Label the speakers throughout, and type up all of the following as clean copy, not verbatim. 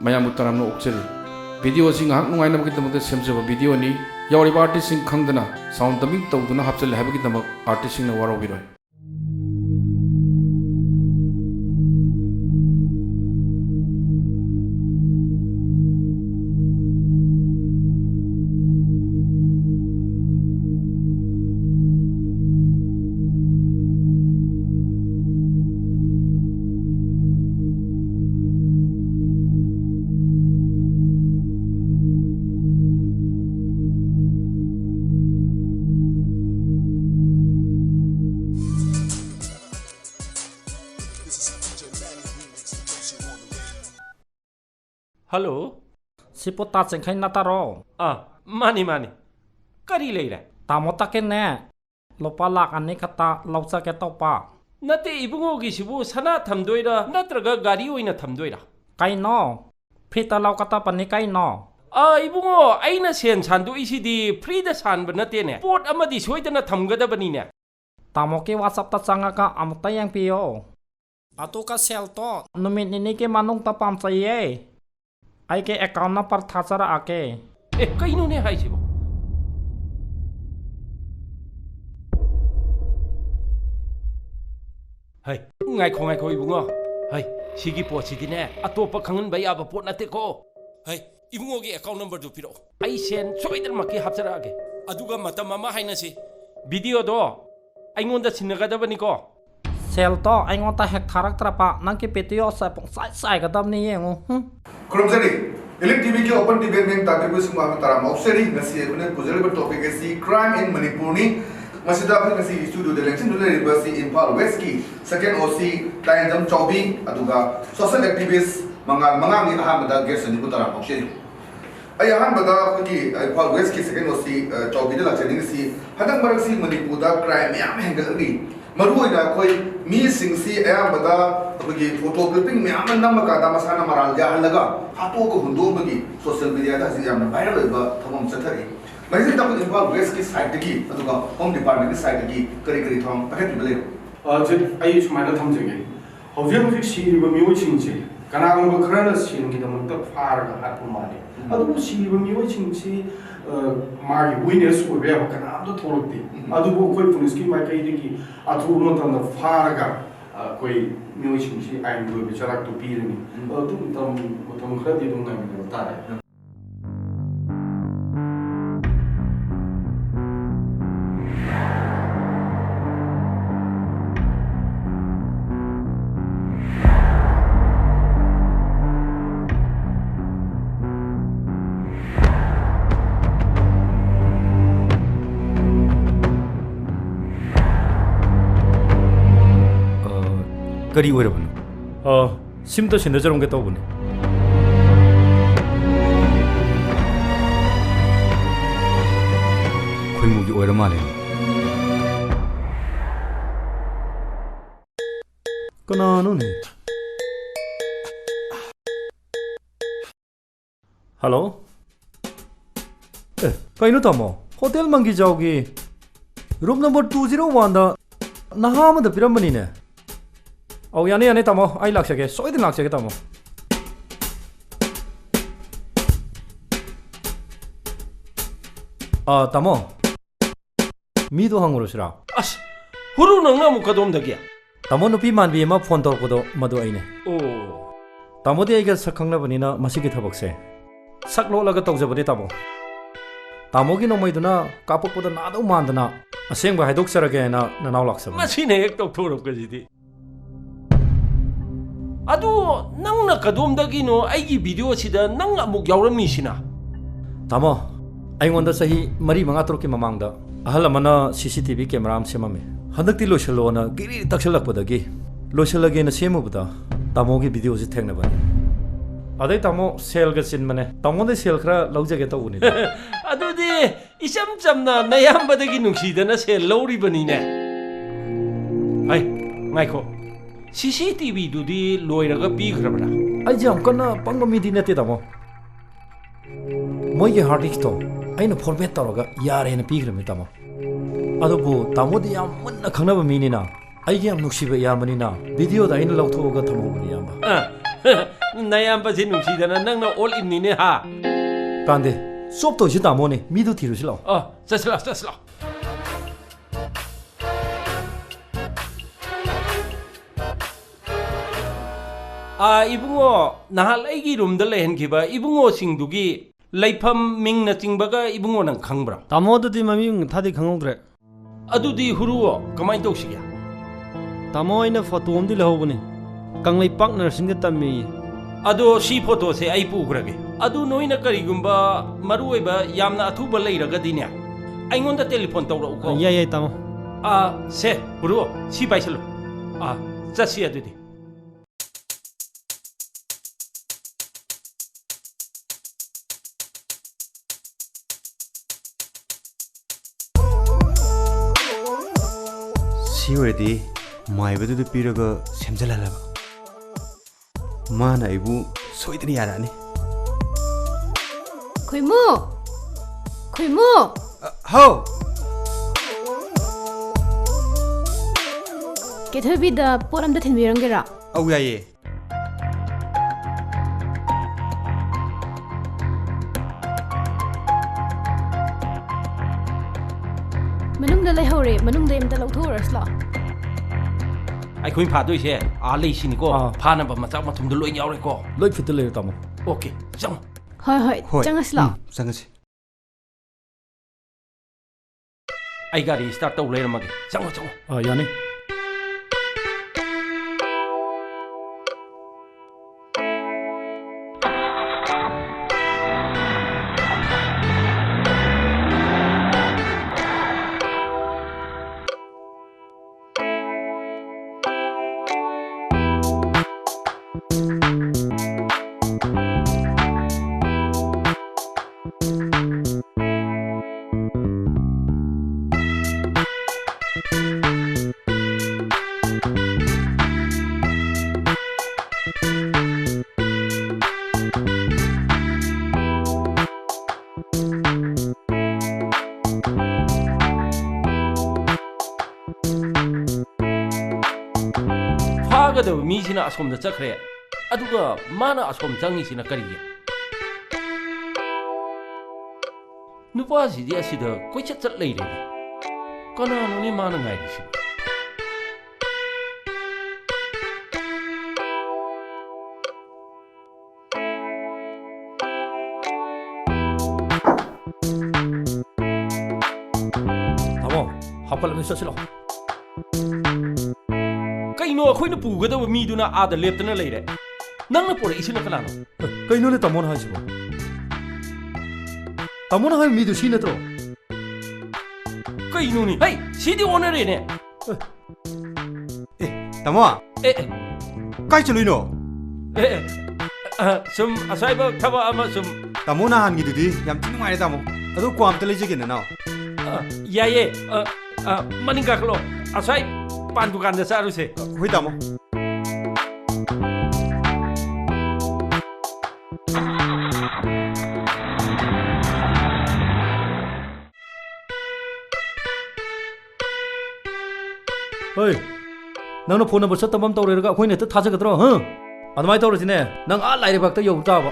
Speaker 1: ꯃꯌꯥꯝꯕꯨ ꯇꯔꯥꯝꯅ ꯑꯣꯛꯆꯔꯤ ꯚꯤꯗꯤꯑꯣꯁꯤ ꯉꯥꯏꯍꯥꯛ ꯅꯨꯡꯉꯥꯏꯅꯕꯒꯤꯗꯃꯛꯇ ꯁꯦꯝꯖꯕ ꯚꯤꯗꯤꯑꯣꯅꯤ ꯌꯥꯎꯔꯤꯕ ꯑꯥꯔꯇꯤꯁꯁꯤꯡ ꯈꯪꯗꯅ ꯁꯥꯎꯟ ꯗꯕꯤꯡ ꯇꯧꯗꯨꯅ ꯍꯥꯞꯆꯤꯜꯂꯦ ꯍꯥꯏꯕꯒꯤꯗꯃꯛ ꯑꯥꯔꯇꯤꯁꯁꯤꯡꯅ ꯋꯥꯔꯧꯕꯤꯔꯣꯏ
Speaker 2: Hello?
Speaker 3: Si puta chengkhai na taro.
Speaker 2: Mani mani. Kari leira.
Speaker 3: Tamo takin ne. Lopa lak ani kata laucha ke topa.
Speaker 2: Nate ibungo gi sibu sana thamdoira natraga gari oina thamdoira.
Speaker 3: Kai no. Prita lau kata pani kai no.
Speaker 2: Ibungo aina sen sandu isidi free da sanba nate ne. Port amadi soidana thamgadabani ne.
Speaker 3: Tamo ki WhatsApp ta changaka amta yang piyo. Atu ka sel to numit nini ke manung ta pam chaye. Ai ke account na par thachara ake.
Speaker 2: Kaino ne hai sibo. Hai, ngai ko ibungo. Hai, sigi pot sidine atopa khangan bai aba pot nate ko. Hai, ibungo gi account number du piro. Ai sen soidan maki hapsara age. Aduga matam mama haina si. Video do aingonda sinagadabani ko.
Speaker 3: Sel to aingon ta hack tharak trapa nang ki petio sa pong sai ka dam ni yengo.
Speaker 4: Kurumsari, Elite TV के open debate में ताकि कोई सिंह में तारा मौसरी नसी है उन्हें पुजले पर टॉपिक है सी क्राइम इन मणिपुर नी मस्जिद आपने नसी studio election Dhule रिवर्सी Imphal waste की सेकंड ओसी टाइम चौबी अदुगा सोशल एक्टिविस्ट मंगाल नी अहम बदा गेस्ट नी को तारा मौसरी आई अहम बदा की इम्फाल वेस्ट की सेकंड ओसी चौबी दला चेनिंग सी हदंग मरक सी मणिपुर दा क्राइम याम हैंगल नी मरुइना कोई मी सिंसी अयाम बदा अखोगी फोटो क्लिपिंग म्याम नमका दा मसाना मराल जा हलगा हातो को हुंदोंबगी सोशल मीडिया दा हसी याम वायरल होबा थमम चथरी मैसे तब इम्फाल वेस्ट की साइड की अदुगा होम डिपार्टमेंट की साइड की करी थम पखत बले
Speaker 5: जे आई सुमाइना थमजगे हौजे हौजे सिरिबा मियोइसिंसे कनागुंबा खरना सिंगिदमंत फारगा हातु माने अदुबु सिरिबा मियोइसिंसे मागी विनेस ओबे कनादो थोरक्ति अदुबु कोई पुलिस की माइकैदगी अथु मतमदा फारगा कोई मियोइसिंसे आइन लोबे चराक तो पीरनी अदु तम खरदि दुंगा मिनो तारे
Speaker 6: करी ओइरबनो सिमतो सिन्द जरोंगे तौबने खुइमुगी ओइर माले कनानो ने
Speaker 3: Hello?
Speaker 6: कइनो तमो होटल मंगी जाओगी रूम नंबर 201 दा नहाम द पिरमनी ने
Speaker 3: Oh yani yani tamo ai laksage soidin laksage tamo.
Speaker 6: तमो मीदो हंगुरसरा
Speaker 2: As, huru nang na mukadom dagya.
Speaker 6: तमो नुपी मानबी एमा फोन तौरपदो मदो आइने
Speaker 2: Oh.
Speaker 6: तमोदि आइगा सखंगनबनिना मसिगी थबकसे सकलोलगा तौजबदि तमो तामोगी नोमैदुना कापकपदा नादौ Mandhana असेंबा हाइदोक्सरगेना ननाव लाक्सब
Speaker 2: Masine ek tok thorok kajidi. Adu nang na kadom dagi no aigi video sida nang amuk yauramni sina.
Speaker 6: तामो आइगोंदा सही मरी मंगा तरुकी ममांगदा अहल अमना CCTV camera सेममे हंदक्ति लोशलोना गिरी तक्सलकपदगी लोशलगेना सेमुबदा तामोगी video से थेंगनबनी अदै तामो सेल ग चिनमने तामोदे सेल खरा लौजगे तौनी
Speaker 2: Adudi isam chamna nayambadagi nungsidana se lawribani ne. Ai, ngaiko. CCTV dudi loiraga pigrabra.
Speaker 6: आई जम कना पंग मिदी नते तामो मोइगे हार्ड डिस्क तो आइना फॉर्मेट तौरगा यारेना पीग्रमे तामो अदुबु तामोदि याम मुन्ना खंगनब मीनिना आइगे याम नुक्सिबा यामनिना वीडियो दा आइना लौथोगा थमोबनि यामा
Speaker 2: ꯅꯌꯥꯝꯕꯁꯦ ꯅꯨꯡꯁꯤꯗꯅ ꯅꯪꯅ ꯑꯣꯜ ꯏꯟꯅꯤꯅꯦ ꯍꯥ
Speaker 6: ꯀꯥꯟꯗꯦ ꯆꯣꯞ ꯇꯧꯔꯤꯁꯤ ꯇꯥꯃꯣꯅꯦ ꯃꯤꯗꯨ ꯊꯤꯔꯨꯁꯤ ꯂꯥꯛꯑꯣ
Speaker 2: ꯆꯠꯁꯤ ꯂꯥꯛ ꯆꯠꯁꯤ ꯂꯥꯛ 이붕어 나할 아이기 룸들 레헨기바 이붕어싱두기 레이팜 밍나찡바가 이붕어는 강브라
Speaker 7: ꯇꯥꯃꯣꯗꯨꯗꯤ ꯃꯃꯤꯡ ꯊꯥꯗꯤ ꯈꯪꯍꯧꯗ꯭ꯔꯦ
Speaker 2: 아두디 후루어 그마인 도시기야
Speaker 7: ꯇꯥꯃꯣ ꯑꯩꯅ ꯐꯣꯇꯣ ꯑꯃꯗꯤ ꯂꯧꯍꯧꯕꯅꯤ ꯀꯪꯂꯩꯄꯥꯛ ꯅꯔꯁꯤꯡꯗ ꯇꯝꯃꯤ
Speaker 2: 아도 시 포토세 아이 뿌그라게 아두 노이나 까리군바 마루에바 얌나 아투바 레이라가디냐 아잉온다 텔레폰 떠오르고
Speaker 7: ꯌꯥꯏ ꯌꯥꯏ ꯇꯥꯃꯣ
Speaker 2: 아세 후루어 시 바이슬로 짜시야 되디
Speaker 8: ꯁꯤ ꯑꯣꯏꯔꯗꯤ ꯃꯥꯏꯕꯗꯨꯗ ꯄꯤꯔꯒ ꯁꯦꯝꯖꯤꯜꯍꯜꯂꯕ ꯃꯥꯅ ꯑꯩꯕꯨ ꯁꯣꯏꯗꯅ ꯌꯥꯔꯛꯑꯅꯤ
Speaker 9: ꯈꯣꯏꯃꯨ ꯈꯣꯏꯃꯨ
Speaker 8: ꯍꯥꯎ
Speaker 9: ꯀꯦꯊꯕꯤꯗ ꯄꯣꯠ ꯑꯝꯇ ꯊꯤꯟꯕꯤꯔꯝꯒꯦꯔꯥ
Speaker 8: ꯑꯧ ꯌꯥꯏꯌꯦ
Speaker 9: ꯃꯅꯨꯡꯗ ꯂꯩꯍꯧꯔꯦ ꯃꯅꯨꯡꯗ ꯑꯝꯇ ꯂꯧꯊꯣꯛꯎꯔꯁꯤ ꯂꯥꯛꯑꯣ
Speaker 2: ꯑꯩꯈꯣꯏ ꯐꯥꯗꯣꯏꯁꯦ ꯂꯩꯁꯤꯅꯤꯀꯣ ꯐꯥꯅꯕ ꯃꯆꯥꯛ ꯃꯊꯨꯝꯗꯣ ꯂꯣꯏ ꯌꯥꯎꯔꯦꯀꯣ
Speaker 6: ꯂꯣꯏ ꯐꯤꯠꯇ ꯂꯩꯔꯦ ꯇꯥꯃꯣ
Speaker 2: 오케이 짱
Speaker 9: ꯍꯣꯏ ꯍꯣꯏ ꯆꯪꯉꯁꯤ ꯂꯥꯛꯑꯣ
Speaker 8: ꯆꯪꯉꯁꯤ
Speaker 2: ꯑꯩ ꯒꯥꯔꯤ ꯁ꯭ꯇꯥꯔꯠ ꯇꯧ ꯂꯩꯔꯝꯃꯒꯦ ꯆꯪꯉꯣ ꯆꯪꯉꯣ
Speaker 6: ꯌꯥꯅꯤ
Speaker 2: 파가ꯗꯕ ꯃꯤꯁꯤꯅ ꯑꯁꯣꯝꯗ ꯆꯠꯈ꯭ꯔꯦ ꯑꯗꯨꯒ ꯃꯥꯅ ꯑꯁꯣꯝ ꯆꯪꯉꯤꯁꯤꯅ ꯀꯔꯤꯒꯤ ꯅꯨꯄꯥꯁꯤꯗꯤ ꯑꯁꯤꯗ ꯀꯣꯏꯆꯠ ꯆꯠ ꯂꯩꯔꯦꯅꯦ ꯀꯅꯥꯅꯣꯅꯦ ꯃꯥꯅ ꯉꯥꯏꯔꯤꯁꯤꯕꯨ
Speaker 6: ꯇꯥꯃꯣ ꯍꯥꯞꯀꯠꯂꯝꯃꯤ ꯆꯠꯁꯤ ꯂꯥꯛꯑꯣ
Speaker 2: ꯀꯩꯅꯣ ꯑꯩꯈꯣꯏꯅ ꯄꯨꯒꯗꯕ ꯃꯤꯗꯨꯅ ꯑꯥꯗ ꯂꯦꯞꯇꯅ ꯂꯩꯔꯦ ꯅꯪꯅ ꯄꯨꯔꯛꯏꯁꯤꯅ ꯀꯅꯥꯅꯣ
Speaker 6: ꯀꯩꯅꯣꯅꯦ ꯇꯥꯃꯣꯅ ꯍꯥꯏꯁꯤꯕꯣ ꯇꯥꯃꯣꯅ ꯍꯥꯏꯕ ꯃꯤꯗꯨ ꯁꯤ ꯅꯠꯇ꯭ꯔꯣ
Speaker 2: ꯀꯩꯅꯣꯅꯤ ꯍꯩ ꯁꯤꯗꯤ ꯑꯣꯟꯅꯔꯦꯅꯦ
Speaker 8: ꯇꯥꯃꯣ ꯀꯥꯏ ꯆꯠꯂꯨꯏꯅꯣ
Speaker 2: ꯁꯨꯝ ꯑꯁꯥꯏꯕ ꯊꯕꯛ ꯑꯃ ꯁꯨꯝ
Speaker 8: ꯇꯥꯃꯣ ꯅꯍꯥꯟꯒꯤꯗꯨꯗꯤ ꯌꯥꯝ ꯊꯤ ꯅꯨꯡꯉꯥꯏꯔꯦ ꯇꯥꯃꯣ ꯑꯗꯨ ꯀ꯭ꯋꯥ ꯑꯝꯇ ꯂꯩꯖꯒꯦ ꯅꯅꯥꯎ
Speaker 2: ꯌꯥꯏꯌꯦ ꯃꯅꯤꯡ ꯀꯥꯈꯠꯂꯣ ꯑꯁꯥꯏ ꯄꯥꯟ ꯗꯨꯀꯥꯟꯗ ꯆꯥꯔꯨꯁꯦ
Speaker 8: ꯍꯣꯏ ꯇꯥꯃꯣ
Speaker 6: ꯍꯣꯏ ꯅꯪꯅ ꯐꯣꯟ ꯅꯝꯕꯔ ꯆꯠꯇꯕ ꯑꯃ ꯇꯧꯔꯦꯔꯒ ꯑꯩꯈꯣꯏꯅ ꯍꯦꯛꯇ ꯊꯥꯖꯒꯗ꯭ꯔꯣ ꯑꯗꯨꯃꯥꯏꯅ ꯇꯧꯔꯁꯤꯅꯦ ꯅꯪ ꯂꯥꯏꯔꯩꯕꯥꯛꯇ ꯌꯧꯕ ꯇꯥꯕ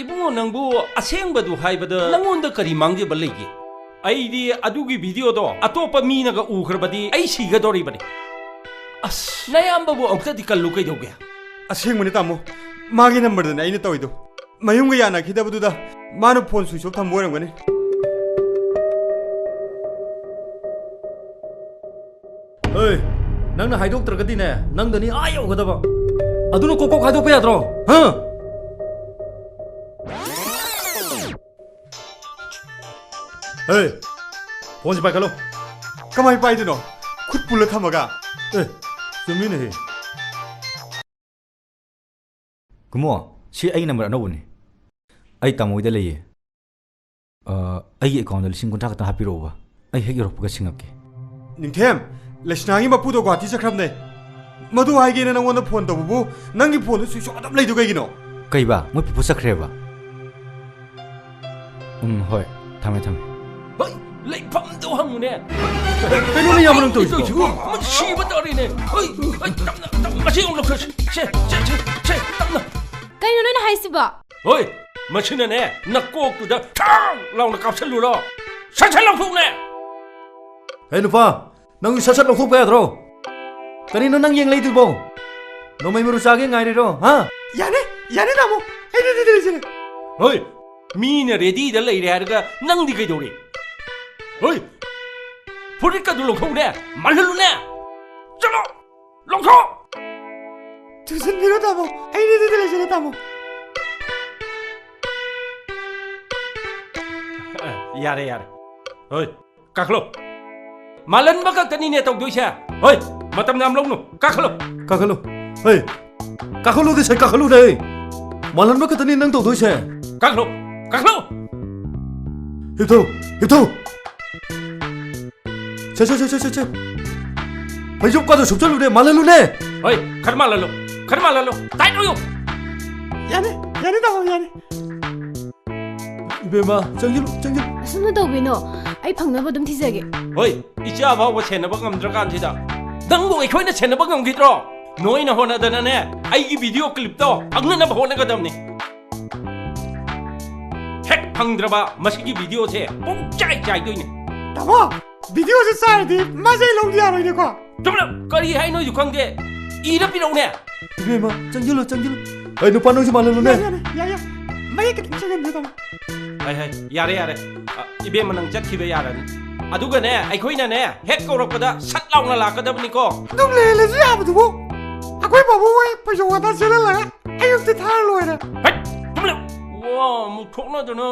Speaker 2: 이붕어 ꯅꯪꯕꯨ ꯑꯁꯦꯡꯕꯗꯨ ꯍꯥꯏꯕꯗ ꯅꯪꯉꯣꯟꯗ ꯀꯔꯤ ꯃꯥꯡꯖꯕ ꯂꯩꯒꯦ ꯑꯩꯗꯤ ꯑꯗꯨꯒꯤ ꯚꯤꯗꯤꯑꯣꯗꯣ ꯑꯇꯣꯞꯄ ꯃꯤꯅꯒ ꯎꯈ꯭ꯔꯕꯗꯤ ꯑꯩ ꯁꯤꯒꯗꯧꯔꯤꯕꯅꯤ ꯑꯁ ꯅꯌꯥꯝꯕꯕꯨ ꯑꯃꯨꯛꯇꯗꯤ ꯀꯜꯂꯨ ꯀꯩꯗꯧꯒꯦ
Speaker 8: ꯑꯁꯦꯡꯕꯅꯤ ꯇꯥꯃꯣ ꯃꯥꯒꯤ ꯅꯝꯕꯔꯗꯅꯦ ꯑꯩꯅ ꯇꯧꯔꯤꯗꯣ ꯃꯌꯨꯝꯒ ꯌꯥꯅꯈꯤꯗꯕꯗꯨꯗ ꯃꯥꯅ ꯐꯣꯟ ꯁ꯭ꯋꯤꯆ ꯑꯣꯐ ꯊꯝꯕ ꯑꯣꯏꯔꯝꯒꯅꯤ
Speaker 6: ꯍꯣꯏ ꯅꯪꯅ ꯍꯥꯏꯗꯣꯛꯇ꯭ꯔꯒꯗꯤꯅꯦ ꯅꯪꯗꯅꯤ ꯌꯧꯒꯗꯕ ꯑꯗꯨꯅ ꯀꯣꯛ ꯀꯣꯛ ꯍꯥꯏꯗꯣꯛꯄ ꯌꯥꯗ꯭ꯔꯣ ꯐꯣꯟꯁꯤ ꯄꯥꯏꯈꯠꯂꯣ
Speaker 8: ꯀꯃꯥꯏ ꯄꯥꯏꯗꯣꯏꯅꯣ ꯈꯨꯠ ꯄꯨꯜꯂ ꯊꯝꯃꯒ
Speaker 6: ꯆꯨꯝꯃꯤꯅꯦꯍꯦ ꯀꯨꯃꯣ ꯁꯤ ꯑꯩꯒꯤ ꯅꯝꯕꯔ ꯑꯅꯧꯕꯅꯤ ꯑꯩ ꯇꯥꯃꯣꯏꯗ ꯂꯩꯌꯦ ꯑꯩꯒꯤ ꯑꯦꯀꯥꯎꯟꯗ 50,000 ꯈꯛꯇ ꯍꯥꯞꯄꯤꯔꯛꯎꯕ ꯑꯩ ꯍꯦꯛ ꯌꯧꯔꯛꯄꯒ ꯁꯤꯡꯉꯛꯀꯦ
Speaker 8: ꯅꯤꯡꯊꯦꯝ ꯂꯩꯁꯅꯥꯒꯤ ꯃꯄꯨꯗꯣ ꯒꯨꯍꯥꯇꯤ ꯆꯠꯈ꯭ꯔꯕꯅꯦ ꯃꯗꯨ ꯍꯥꯏꯒꯦꯅ ꯅꯪꯉꯣꯟꯗ ꯐꯣꯟ ꯇꯧꯕꯕꯨ ꯅꯪꯒꯤ ꯐꯣꯟꯗꯣ ꯁ꯭ꯋꯤꯆ ꯑꯣꯐ ꯑꯗꯨꯝ ꯂꯩꯗꯣ ꯀꯩꯒꯤꯅꯣ
Speaker 6: ꯀꯩꯕꯥ ꯃꯣꯏ ꯄꯨꯄꯨ ꯆꯠꯈ꯭ꯔꯦꯕ ꯍꯣꯏ ꯊꯝꯃꯦ
Speaker 2: ꯍꯣꯏ ꯂꯩꯐꯝꯗꯣ ꯍꯪꯉꯨꯅꯦ
Speaker 6: ꯀꯩꯅꯣꯅꯦ ꯌꯥꯝ ꯅꯪ ꯇꯧꯔꯤꯁꯤꯕꯣ
Speaker 2: ꯁꯤꯕ ꯇꯧꯔꯤꯅꯦ ꯍꯣꯏ ꯇꯞꯅ ꯃꯁꯤ ꯑꯃꯨꯛ ꯂꯧꯊꯣꯛꯁꯤ
Speaker 9: ꯍꯥꯏꯁꯤꯕ
Speaker 2: ꯍꯣꯏ ꯃꯁꯤꯅꯅꯦ ꯅꯀꯣꯛꯇꯨꯗ ꯊꯥꯡ ꯂꯥꯎꯅ ꯀꯥꯞꯁꯜꯂꯨꯔꯣ ꯁꯠ ꯁꯠ ꯂꯧꯊꯣꯛꯅꯦ
Speaker 6: ꯍꯦ ꯅꯨꯄꯥ ꯅꯪ ꯁꯠ ꯁꯠ ꯂꯧꯊꯣꯛꯄ ꯌꯥꯗ꯭ꯔꯣ ꯀꯔꯤꯅꯣ ꯅꯪ ꯌꯦꯡ ꯂꯩꯗꯨꯕꯣ ꯅꯣꯡꯃꯩ ꯃꯔꯨ ꯆꯥꯒꯦ ꯉꯥꯏꯔꯤꯔꯣ ꯍꯥ
Speaker 8: ꯌꯥꯅꯤ ꯌꯥꯅꯤ ꯇꯥꯃꯣ ꯑꯩ ꯔꯦꯗꯤ ꯂꯩꯖꯔꯦ
Speaker 2: ꯍꯣꯏ ꯃꯤꯅ ꯔꯦꯗꯤꯗ ꯂꯩꯔꯦ ꯍꯥꯏꯔꯒ ꯅꯪꯗꯤ ꯀꯩꯗꯧꯔꯤ ꯍꯣꯏ ꯐꯨꯔꯤꯠꯀꯗꯨ ꯂꯧꯊꯣꯛꯅꯦ ꯃꯥꯜꯍꯜꯂꯨꯅꯦ ꯆꯠꯂꯣ ꯂꯧꯊꯣꯛ
Speaker 8: ꯊꯨꯖꯟꯕꯤꯔꯣ ꯇꯥꯃꯣ ꯑꯩ ꯔꯦꯗꯤ ꯂꯩꯖꯔꯦ ꯇꯥꯃꯣ
Speaker 2: ꯌꯥꯔꯦ ꯌꯥꯔꯦ ꯍꯣꯏ ꯀꯥꯈꯠꯂꯣ ꯃꯥꯜꯍꯟꯕ ꯈꯛꯇꯅꯤꯅꯦ ꯇꯧꯗꯣꯏꯁꯦ ꯍꯣꯏ ꯃꯇꯝ ꯌꯥꯝ ꯂꯧꯅꯨ ꯀꯥꯈꯠꯂꯣ
Speaker 6: ꯀꯥꯈꯠꯂꯨ ꯍꯦ ꯀꯥꯈꯠꯂꯨꯗꯤ ꯁꯦ ꯀꯥꯈꯠꯂꯨꯗꯦ ꯃꯥꯜꯍꯟꯕ ꯈꯛꯇꯅꯤ ꯅꯪ ꯇꯧꯗꯣꯏꯁꯦ
Speaker 2: ꯀꯥꯈꯠꯂꯣ ꯀꯥꯈꯠꯂꯣ
Speaker 6: ꯍꯤꯞꯊꯧ ꯍꯤꯞꯊꯧ ꯁꯦ ꯐꯩꯖꯣꯞꯀꯥꯗꯣ ꯁꯨꯞꯆꯜꯂꯨꯅꯦ ꯃꯥꯜꯍꯜꯂꯨꯅꯦ
Speaker 2: ꯍꯣꯏ ꯈꯔ ꯃꯥꯜꯍꯜꯂꯣ ꯇꯥꯏꯠ ꯑꯣꯏꯌꯨ
Speaker 8: ꯌꯥꯅꯤ ꯌꯥꯅꯤ ꯇꯥꯃꯣ ꯌꯥꯅꯤ
Speaker 6: 이베마 정길
Speaker 9: ꯑꯁꯨꯝꯅ ꯇꯧꯕꯤꯅꯣ ꯑꯩ ꯐꯪꯅꯕ ꯑꯗꯨꯝ ꯊꯤꯖꯒꯦ
Speaker 2: ꯍꯣꯏ ꯏꯆꯥ ꯐꯥꯎꯕ ꯁꯦꯟꯅꯕ ꯉꯝꯗ꯭ꯔꯀꯥꯟꯁꯤꯗ ꯅꯪꯕꯨ ꯑꯩꯈꯣꯏꯅ ꯁꯦꯟꯅꯕ ꯉꯝꯈꯤꯗ꯭ꯔꯣ ꯅꯣꯏꯅ ꯍꯣꯠꯅꯗꯅꯅꯦ ꯑꯩꯒꯤ ꯚꯤꯗꯤꯑꯣ ꯀ꯭ꯂꯤꯞꯇꯣ ꯐꯪꯅꯅꯕ ꯍꯣꯠꯅꯒꯗꯕꯅꯤ ꯍꯦꯛ ꯐꯪꯗ꯭ꯔꯕ ꯃꯁꯤꯒꯤ ꯚꯤꯗꯤꯑꯣꯁꯦ ꯆꯥꯏꯗꯣꯏꯅꯦ
Speaker 8: ꯇꯥꯃꯣ ꯚꯤꯗꯤꯑꯣꯁꯦ ꯆꯥꯏꯔꯗꯤ ꯃꯥꯁꯦ ꯂꯧꯗꯤ ꯌꯥꯔꯣꯏꯅꯦꯀꯣ
Speaker 2: ꯆꯨꯝꯅ ꯀꯔꯤ ꯍꯥꯏꯅꯣꯁꯨ ꯈꯪꯗꯦ ꯏꯔ ꯄꯤꯔꯛꯎꯅꯦ
Speaker 6: 이베마 정길로 아이 누파 너지 말로네
Speaker 8: 야야 마이 그 ting쳐겠네 ꯇꯥꯃꯣ
Speaker 2: ꯍꯥꯏ ꯌꯥꯔꯦ 이베마 ꯅꯪ ꯆꯠꯈꯤꯕ ꯌꯥꯔꯅꯤ ꯑꯗꯨꯒꯅꯦ ꯑꯩꯈꯣꯏꯅꯅꯦ ꯍꯦꯛ ꯀꯧꯔꯛꯄꯗ ꯁꯠ ꯂꯥꯎꯅ ꯂꯥꯛꯀꯗꯕꯅꯤꯀꯣ
Speaker 8: ꯑꯗꯨꯝ ꯂꯩꯍꯜꯂꯁꯨ ꯌꯥꯕꯗꯨꯕꯨ ꯑꯩꯈꯣꯏ ꯕꯥꯕꯨ ꯍꯣꯏ ꯐꯩꯖꯣꯝ ꯉꯥꯛꯇ ꯁꯦꯠꯍꯜꯂꯒ ꯑꯌꯨꯛꯇꯤ ꯊꯥꯔ ꯂꯣꯏꯔꯦ
Speaker 2: ꯍꯦꯠ ꯆꯨꯝꯂꯦ ꯋꯥ ꯑꯃꯨꯛ ꯊꯣꯛꯅꯗꯅ